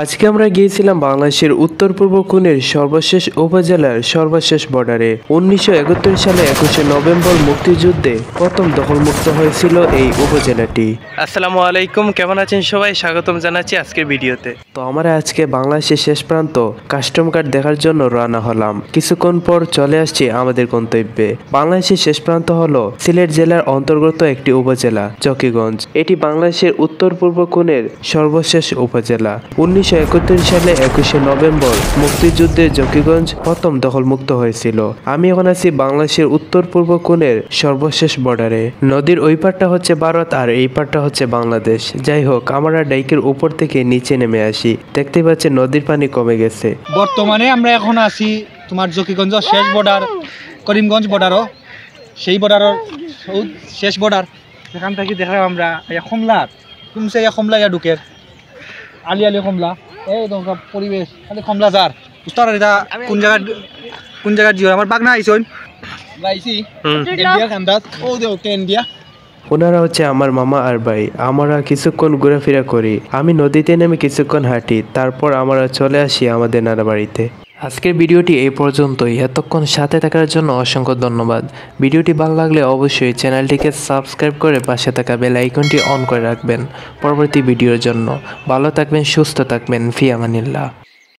আজকে আমরা গিয়েছিলাম বাংলাদেশের উত্তর পূর্ব কোণের সর্বশেষ উপজেলার সর্বশেষ বর্ডারে। 1971 সালে 21শে নভেম্বর মুক্তিযুদ্ধে প্রথম দখলমুক্ত হয়েছিল এই উপজেলাটি। আসসালামু আলাইকুম, কেমন আছেন সবাই? স্বাগতম জানাচ্ছি আজকের ভিডিওতে। তো আমরা আজকে বাংলাদেশের শেষ প্রান্ত কাস্টম কার্ড দেখার জন্য রওনা হলাম। কিছুক্ষণ পর চলে আসছি আমাদের গন্তব্যে। বাংলাদেশের শেষ প্রান্ত হলো সিলেট জেলার অন্তর্গত একটি উপজেলা জকিগঞ্জ। এটি বাংলাদেশের উত্তর পূর্ব কোণের সর্বশেষ উপজেলা। 1971 সালে 21শে নভেম্বর মুক্তিযুদ্ধে জকিগঞ্জ প্রথম দখলমুক্ত হয়েছিল। আমি এখন আছি বাংলাদেশের উত্তর পূর্ব কোণের সর্বশেষ বর্ডারে। নদীর ওই পারটা হচ্ছে ভারত আর এই পারটা হচ্ছে বাংলাদেশ। যাই হোক, আমরা ডাইকের উপর থেকে নিচে নেমে আসি। দেখতে পাচ্ছি নদীর পানি কমে গেছে। বর্তমানে আমরা এখন আছি তোমার জকিগঞ্জ শেষ বর্ডার, করিমগঞ্জ বর্ডারও সেই বর্ডারের শেষ বর্ডার। সেখান থেকে দেখা আমরা কমলার তুমসে কমলা ইয়া ঢুকের আলি কমলা এই তোমার পরিবেশ খালি কমলা যার উত্তর এটা কোন জায়গার জিও আমার বাগনা আইসন লাইছি ইন্ডিয়া খান্দাত ও দে ওকে ইন্ডিয়া। ওনারা হচ্ছে আমার মামা আর ভাই। আমরা কিছুক্ষণ ঘোরাফেরা করি। আমি নদীতে নেমে কিছুক্ষণ হাঁটি, তারপর আমরা চলে আসি আমাদের নানা বাড়িতে। আজকের ভিডিওটি এই পর্যন্তই। এতক্ষণ সাথে থাকার জন্য অসংখ্য ধন্যবাদ। ভিডিওটি ভালো লাগলে অবশ্যই চ্যানেলটিকে সাবস্ক্রাইব করে পাশে থাকা বেল আইকনটি অন করে রাখবেন পরবর্তী ভিডিওর জন্য। ভালো থাকবেন, সুস্থ থাকবেন। ফি আমানিল্লাহ।